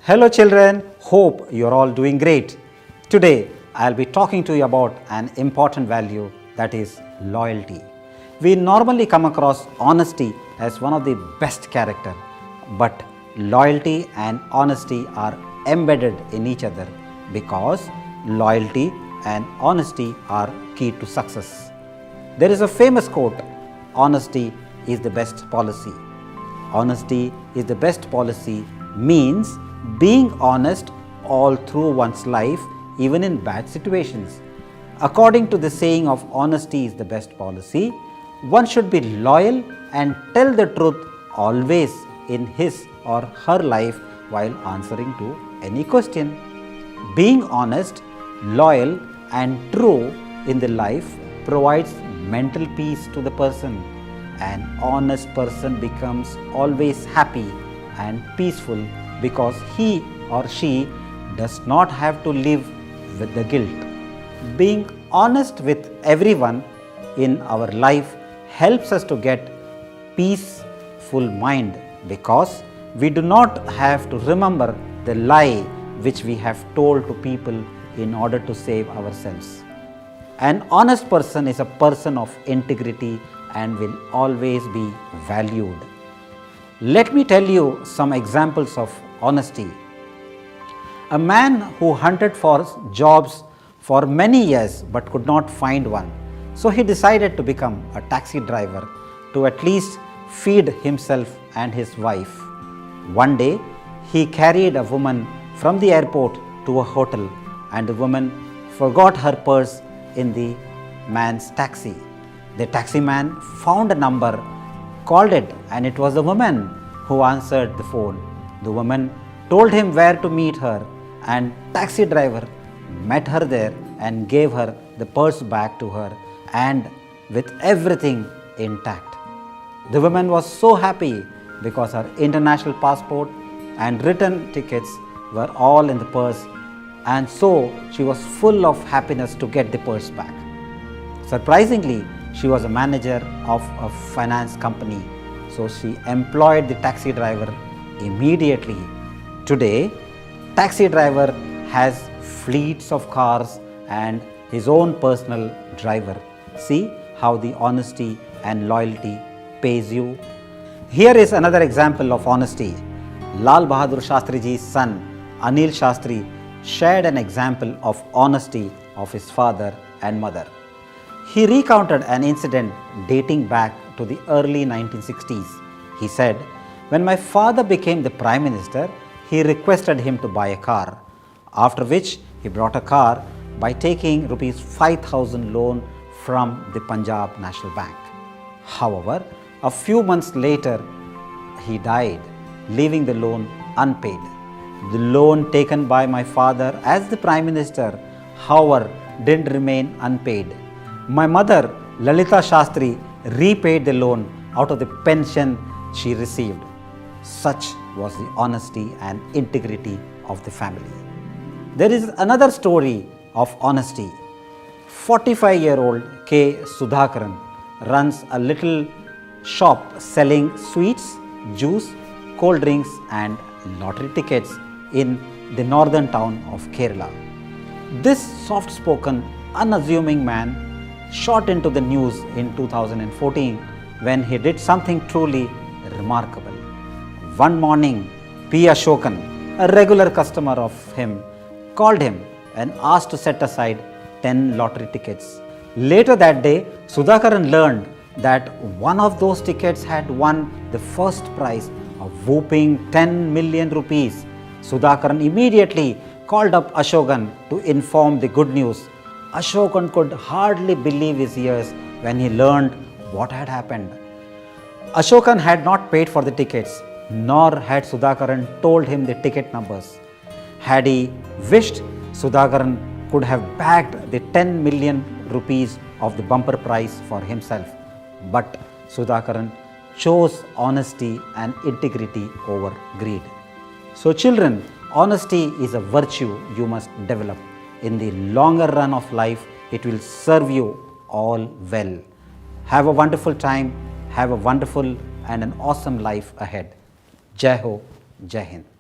Hello children, hope you are all doing great. Today I will be talking to you about an important value, that is loyalty. We normally come across honesty as one of the best character, but loyalty and honesty are embedded in each other because loyalty and honesty are key to success. There is a famous quote, honesty is the best policy. Honesty is the best policy means being honest all through one's life, even in bad situations. According to the saying of honesty is the best policy, one should be loyal and tell the truth always in his or her life while answering to any question. Being honest, loyal and true in the life provides mental peace to the person. An honest person becomes always happy and peaceful because he or she does not have to live with the guilt. Being honest with everyone in our life helps us to get peaceful mind because we do not have to remember the lie which we have told to people in order to save ourselves. An honest person is a person of integrity and will always be valued. Let me tell you some examples of honesty. A man who hunted for jobs for many years but could not find one, so he decided to become a taxi driver to at least feed himself and his wife. One day, he carried a woman from the airport to a hotel and the woman forgot her purse in the man's taxi. The taxi man found a number, called it, and it was the woman who answered the phone. The woman told him where to meet her, and taxi driver met her there and gave her the purse back to her, and with everything intact. The woman was so happy because her international passport and return tickets were all in the purse, and so she was full of happiness to get the purse back. Surprisingly, she was a manager of a finance company, so she employed the taxi driver immediately. Today, taxi driver has fleets of cars and his own personal driver. See how the honesty and loyalty pays you. Here is another example of honesty. Lal Bahadur Shastriji's son Anil Shastri shared an example of honesty of his father and mother. He recounted an incident dating back to the early 1960s. He said, "When my father became the Prime Minister, he requested him to buy a car, after which he brought a car by taking Rs 5,000 loan from the Punjab National Bank. However, a few months later, he died, leaving the loan unpaid. The loan taken by my father as the Prime Minister, however, didn't remain unpaid. My mother, Lalita Shastri, repaid the loan out of the pension she received." Such was the honesty and integrity of the family. There is another story of honesty. 45-year-old K. Sudhakaran runs a little shop selling sweets, juice, cold drinks and lottery tickets in the northern town of Kerala. This soft-spoken, unassuming man shot into the news in 2014 when he did something truly remarkable. One morning, P. Ashokan, a regular customer of him, called him and asked to set aside 10 lottery tickets. Later that day, Sudhakaran learned that one of those tickets had won the first prize, a whopping 10 million rupees. Sudhakaran immediately called up Ashokan to inform the good news. Ashokan could hardly believe his ears when he learned what had happened. Ashokan had not paid for the tickets, nor had Sudhakaran told him the ticket numbers. Had he wished, Sudhakaran could have bagged the 10 million rupees of the bumper prize for himself. But Sudhakaran chose honesty and integrity over greed. So children, honesty is a virtue you must develop. In the longer run of life, it will serve you all well. Have a wonderful time, have a wonderful and an awesome life ahead. Jai Ho, Jai Hind.